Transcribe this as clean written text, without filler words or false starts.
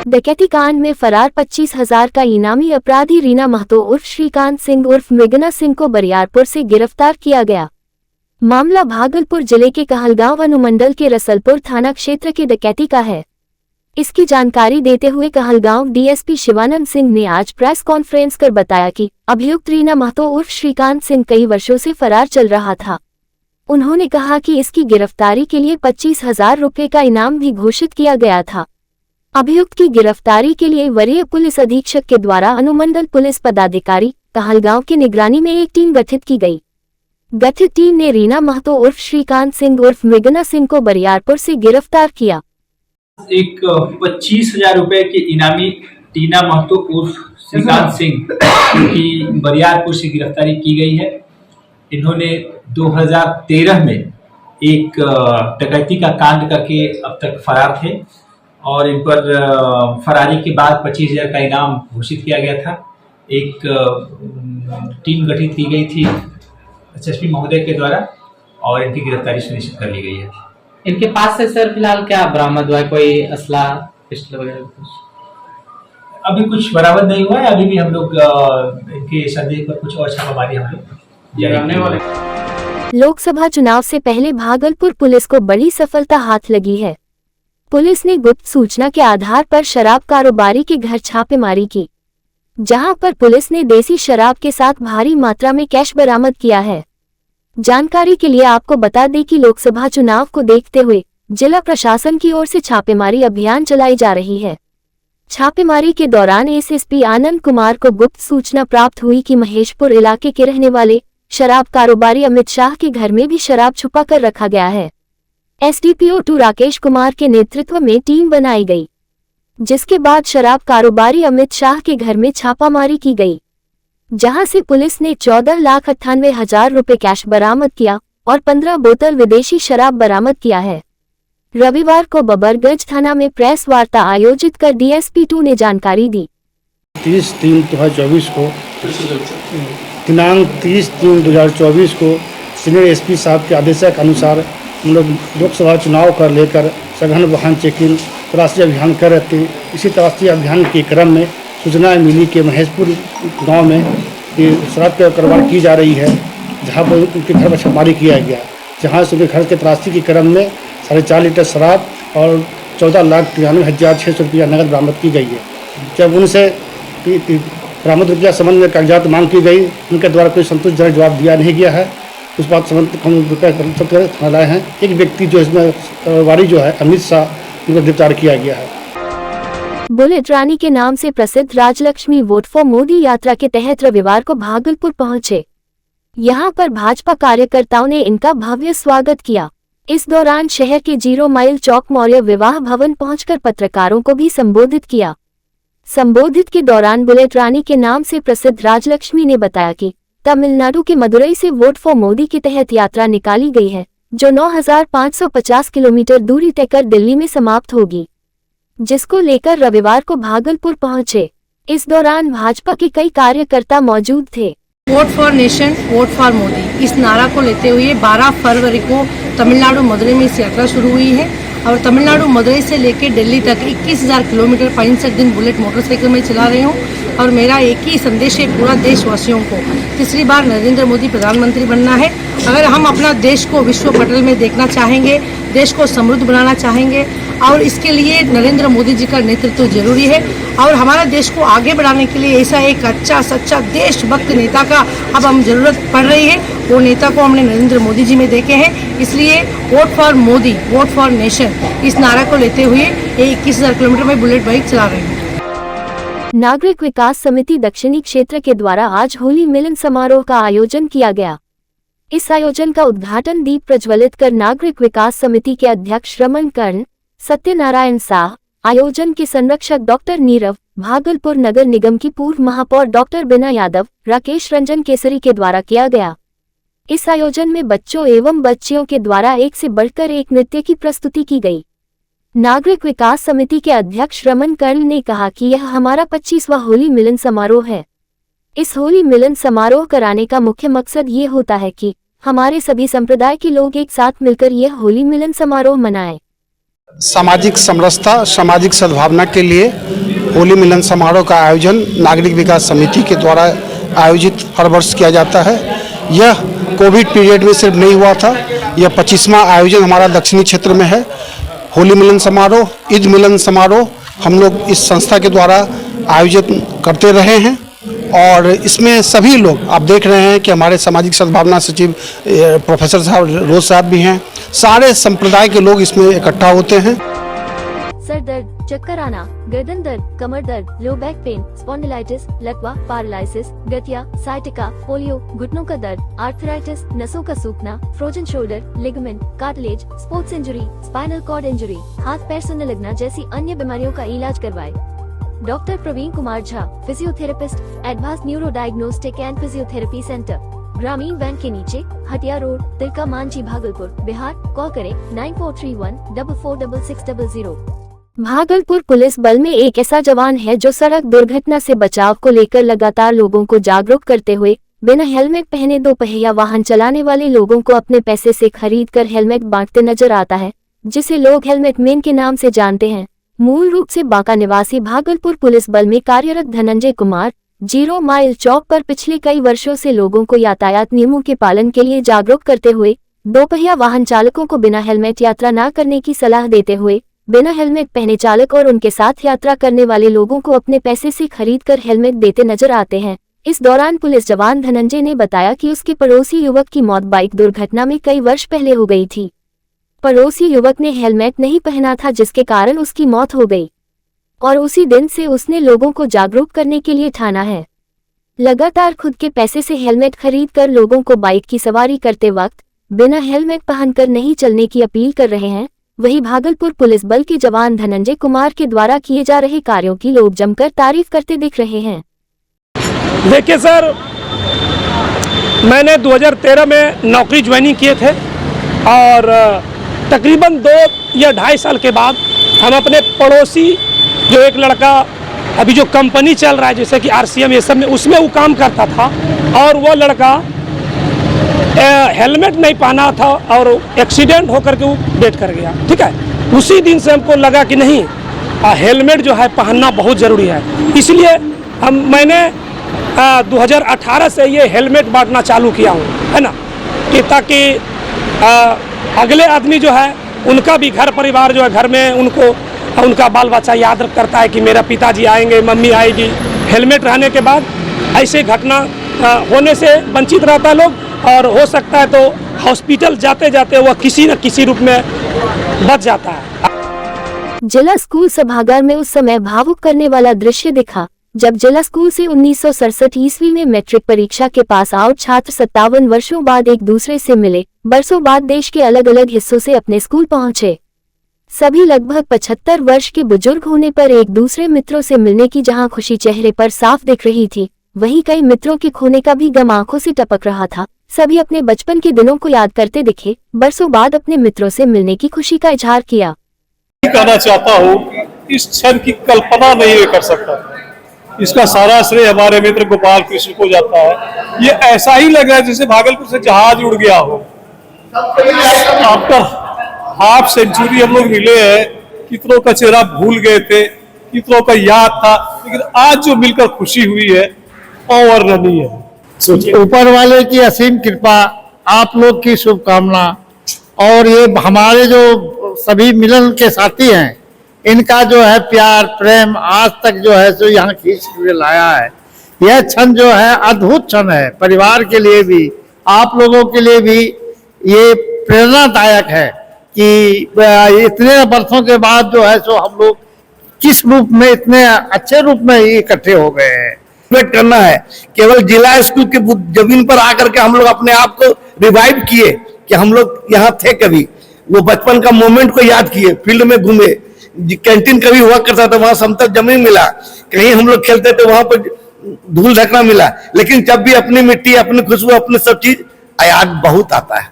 डकैती कांड में फरार 25,000 का इनामी अपराधी रीना महतो उर्फ श्रीकांत सिंह उर्फ मृगना सिंह को बरियारपुर से गिरफ्तार किया गया। मामला भागलपुर जिले के कहलगांव अनुमंडल के रसलपुर थाना क्षेत्र के डकैती का है। इसकी जानकारी देते हुए कहलगांव डीएसपी शिवानंद सिंह ने आज प्रेस कॉन्फ्रेंस कर बताया कि अभियुक्त रीना महतो उर्फ श्रीकांत सिंह कई वर्षों से फरार चल रहा था। उन्होंने कहा कि इसकी गिरफ्तारी के लिए 25,000 रुपये का इनाम भी घोषित किया गया था। अभियुक्त की गिरफ्तारी के लिए वरीय पुलिस अधीक्षक के द्वारा अनुमंडल पुलिस पदाधिकारी कहलगांव की निगरानी में एक टीम गठित की गई। गठित टीम ने रीना महतो उर्फ श्रीकांत सिंह उर्फ मृगना सिंह को बरियारपुर से गिरफ्तार किया। एक 25,000 रुपए के इनामी रीना महतो उर्फ श्रीकांत सिंह की बरियारपुर से गिरफ्तारी की गई है। इन्होंने 2013 में एक डकैती का कांड करके अब तक फरार थे और इन पर फरारी के बाद 25,000 का इनाम घोषित किया गया था। एक टीम गठित की गई थी एसएसपी महोदय के द्वारा और इनकी गिरफ्तारी सुनिश्चित कर ली गई है। इनके पास से सर फिलहाल क्या बरामद हुआ है? कोई असला, पिस्टल वगैरह कुछ? अभी कुछ बरामद नहीं हुआ है। अभी भी हम लोग इनके संदेह पर कुछ और छापामारी हम लोग जारी वाले। लोकसभा चुनाव से पहले भागलपुर पुलिस को बड़ी सफलता हाथ लगी है। पुलिस ने गुप्त सूचना के आधार पर शराब कारोबारी के घर छापेमारी की, जहां पर पुलिस ने देसी शराब के साथ भारी मात्रा में कैश बरामद किया है। जानकारी के लिए आपको बता दें कि लोकसभा चुनाव को देखते हुए जिला प्रशासन की ओर से छापेमारी अभियान चलाई जा रही है। छापेमारी के दौरान एसएसपी आनंद कुमार को गुप्त सूचना प्राप्त हुई कि महेशपुर इलाके के रहने वाले शराब कारोबारी अमित शाह के घर में भी शराब छुपा कर रखा गया है। एसडीपीओ 2 राकेश कुमार के नेतृत्व में टीम बनाई गई, जिसके बाद शराब कारोबारी अमित शाह के घर में छापामारी की गई, जहां से पुलिस ने 14,98,000 रुपये कैश बरामद किया और 15 बोतल विदेशी शराब बरामद किया है। रविवार को बबरगंज थाना में प्रेस वार्ता आयोजित कर डीएसपी 2 ने जानकारी दी। 30/3/2024 को दिनांक 30/3/2024 को सीनियर एसपी साहब के आदेशक अनुसार हम लोग लोकसभा चुनाव कर लेकर सघन वाहन चेकिंग तलाशी अभियान कर रहे थे। इसी तलाशी अभियान के क्रम में सूचना मिली कि महेशपुर गांव में ये शराब का कारोबार की जा रही है, जहां पर उनके घर पर छापेमारी किया गया, जहां से उनके घर के तलाशी के क्रम में 4.5 लीटर शराब और 14,93,600 रुपया नकद बरामद की गई है। जब उनसे बरामद रुपया संबंध में कागजात मांग की गई, उनके द्वारा कोई संतोषजनक जवाब दिया नहीं गया है। उस बात संबंध हम रुपये थाना लाए हैं। एक व्यक्ति जो इसमें कारोबारी जो है अमित शाह, उनको गिरफ्तार किया गया है। बुलेट रानी के नाम से प्रसिद्ध राजलक्ष्मी वोट फॉर मोदी यात्रा के तहत रविवार को भागलपुर पहुंचे। यहां पर भाजपा कार्यकर्ताओं ने इनका भव्य स्वागत किया। इस दौरान शहर के 0 माइल चौक मौर्य विवाह भवन पहुंचकर पत्रकारों को भी संबोधित किया। संबोधित के दौरान बुलेट रानी के नाम से प्रसिद्ध राजलक्ष्मी ने बताया कि तमिलनाडु के मदुरई से वोट फॉर मोदी के तहत यात्रा निकाली गई है, जो 9,550 किलोमीटर दूरी तय कर दिल्ली में समाप्त होगी, जिसको लेकर रविवार को भागलपुर पहुंचे। इस दौरान भाजपा के कई कार्यकर्ता मौजूद थे। Vote for nation, vote for Modi इस नारा को लेते हुए 12 फरवरी को तमिलनाडु मदुरई में इस यात्रा शुरू हुई है और तमिलनाडु मदुरई से लेकर दिल्ली तक 21,000 किलोमीटर 65 दिन बुलेट मोटरसाइकिल में चला रही हूँ। और मेरा एक ही संदेश है पूरा देशवासियों को, तीसरी बार नरेंद्र मोदी प्रधानमंत्री बनना है। अगर हम अपना देश को विश्व पटल में देखना चाहेंगे, देश को समृद्ध बनाना चाहेंगे और इसके लिए नरेंद्र मोदी जी का नेतृत्व जरूरी है। और हमारा देश को आगे बढ़ाने के लिए ऐसा एक अच्छा सच्चा देशभक्त नेता का अब हम जरूरत पड़ रही है। वो नेता को हमने नरेंद्र मोदी जी में देखे हैं। इसलिए vote for Modi, vote for nation इस नारा को लेते हुए 21,000 किलोमीटर में बुलेट बाइक चला रहे हैं। नागरिक विकास समिति दक्षिणी क्षेत्र के द्वारा आज होली मिलन समारोह का आयोजन किया गया। इस आयोजन का उद्घाटन दीप प्रज्वलित कर नागरिक विकास समिति के अध्यक्ष रमन कर्ण, सत्यनारायण साह, आयोजन के संरक्षक डॉक्टर नीरव, भागलपुर नगर निगम की पूर्व महापौर डॉक्टर बीना यादव, राकेश रंजन केसरी के द्वारा किया गया। इस आयोजन में बच्चों एवं बच्चियों के द्वारा एक से बढ़कर एक नृत्य की प्रस्तुति की गई। नागरिक विकास समिति के अध्यक्ष रमन कर्ण ने कहा कि यह हमारा 25वां होली मिलन समारोह है। इस होली मिलन समारोह कराने का मुख्य मकसद ये होता है कि हमारे सभी संप्रदाय के लोग एक साथ मिलकर यह होली मिलन समारोह मनाएं। सामाजिक समरसता, सामाजिक सद्भावना के लिए होली मिलन समारोह का आयोजन नागरिक विकास समिति के द्वारा आयोजित हर वर्ष किया जाता है। यह कोविड पीरियड में सिर्फ नहीं हुआ था, यह 25वां आयोजन हमारा दक्षिणी क्षेत्र में है। होली मिलन समारोह, ईद मिलन समारोह हम लोग इस संस्था के द्वारा आयोजित करते रहे हैं और इसमें सभी लोग आप देख रहे हैं कि हमारे सामाजिक सद्भावना सचिव प्रोफेसर साहब रोज साहब भी हैं। सारे संप्रदाय के लोग इसमें इकट्ठा होते हैं। सर दर्द, चक्कर आना, गर्दन दर्द, कमर दर्द, लो बैक पेन, स्पॉन्डिलाइटिस, लकवा, पैरालिसिस, गठिया, साइटिका, पोलियो, घुटनों का दर्द, आर्थराइटिस, नसों का सूखना, frozen shoulder, ligament, cartilage, sports injury, spinal cord injury, हाथ पैर सुनने लगना जैसी अन्य बीमारियों का इलाज करवाए। Doctor Praveen Kumar Jha, physiotherapist, advance neuro diagnostic and physiotherapy centre, ग्रामीण बैंक के नीचे, हटिया रोड, तिलका मांझी, भागलपुर, बिहार। कॉल करें 9431446600। भागलपुर पुलिस बल में एक ऐसा जवान है जो सड़क दुर्घटना से बचाव को लेकर लगातार लोगों को जागरूक करते हुए बिना हेलमेट पहने दोपहिया वाहन चलाने वाले लोगों को अपने पैसे से खरीद कर हेलमेट बांटते नजर आता है, जिसे लोग हेलमेट मैन के नाम से जानते हैं। मूल रूप से बांका निवासी भागलपुर पुलिस बल में कार्यरत धनंजय कुमार 0 माइल चौक पर पिछले कई वर्षों से लोगों को यातायात नियमों के पालन के लिए जागरूक करते हुए दोपहिया वाहन चालकों को बिना हेलमेट यात्रा न करने की सलाह देते हुए बिना हेलमेट पहने चालक और उनके साथ यात्रा करने वाले लोगों को अपने पैसे से खरीदकर हेलमेट देते नजर आते हैं। इस दौरान पुलिस जवान धनंजय ने बताया कि उसके पड़ोसी युवक की मौत बाइक दुर्घटना में कई वर्ष पहले हो गई थी। पड़ोसी युवक ने हेलमेट नहीं पहना था, जिसके कारण उसकी मौत हो गई और उसी दिन से उसने लोगों को जागरूक करने के लिए ठाना है। लगातार खुद के पैसे से हेलमेट खरीद कर लोगों को बाइक की सवारी करते वक्त बिना हेलमेट पहनकर नहीं चलने की अपील कर रहे हैं। वहीं भागलपुर पुलिस बल के जवान धनंजय कुमार के द्वारा किए जा रहे कार्यों की लोग जमकर तारीफ करते दिख रहे हैं। देखिए सर, मैंने 2013 में नौकरी ज्वाइनिंग किए थे और तकरीबन 2 या 2.5 साल के बाद हम अपने पड़ोसी जो एक लड़का अभी जो कंपनी चल रहा है जैसे कि RCM ये सब में, उसमें वो काम करता था और वो लड़का हेलमेट नहीं पहना था और एक्सीडेंट होकर के वो डेथ कर गया। ठीक है, उसी दिन से हमको लगा कि नहीं, हेलमेट जो है पहनना बहुत ज़रूरी है। इसलिए मैंने 2018 से ये हेलमेट बांटना चालू किया हूँ, है ना, कि ताकि अगले आदमी जो है उनका भी घर परिवार जो है घर में उनको उनका बाल बच्चा याद करता है कि मेरा पिताजी आएंगे, मम्मी आएगी। हेलमेट रहने के बाद ऐसे घटना होने से वंचित रहता है लोग और हो सकता है तो हॉस्पिटल जाते जाते वह किसी न किसी रूप में बच जाता है। जिला स्कूल सभागार में उस समय भावुक करने वाला दृश्य दिखा जब जिला स्कूल से 1967 ईस्वी में मैट्रिक परीक्षा के पास आउट छात्र 57 वर्षों बाद एक दूसरे से मिले। बरसों बाद देश के अलग अलग हिस्सों से अपने स्कूल पहुंचे। सभी लगभग 75 वर्ष के बुजुर्ग होने पर एक दूसरे मित्रों से मिलने की जहां खुशी चेहरे पर साफ दिख रही थी, वहीं कई मित्रों के खोने का भी गम आंखों से टपक रहा था। सभी अपने बचपन के दिनों को याद करते दिखे। बरसों बाद अपने मित्रों से मिलने की खुशी का इजहार किया। कहना चाहता हूँ, इस क्षण की कल्पना नहीं कर सकता। इसका सारा श्रेय हमारे मित्र गोपाल कृष्ण को जाता है। ये ऐसा ही लग रहा है जैसे भागलपुर से जहाज उड़ गया हो। आफ्टर हाफ सेंचुरी हम लोग मिले हैं, कितनों का चेहरा भूल गए थे, कितनों का याद था, लेकिन आज जो मिलकर खुशी हुई है अवर्णनीय है। ऊपर वाले की असीम कृपा, आप लोग की शुभकामना और ये हमारे जो सभी मिलन के साथी हैं, इनका जो है प्यार प्रेम आज तक जो है सो यहाँ खींच के लाया है। यह क्षण जो है अद्भुत क्षण है, परिवार के लिए भी आप लोगों के लिए भी ये प्रेरणादायक है कि इतने वर्षों के बाद जो है सो हम लोग किस रूप में इतने अच्छे रूप में इकट्ठे हो गए हैं। वेट करना है, केवल जिला स्कूल की जमीन पर आकर के हम लोग अपने आप को रिवाइव किए कि हम लोग यहाँ थे, कभी वो बचपन का मोमेंट को याद किए, फील्ड में घूमे, कैंटीन कभी हुआ करता था वहां समतल जमीन मिला, कहीं हम लोग खेलते थे वहां पर धूल ढकना मिला, लेकिन जब भी अपनी मिट्टी, अपनी खुशबू, अपनी सब चीज याद बहुत आता है।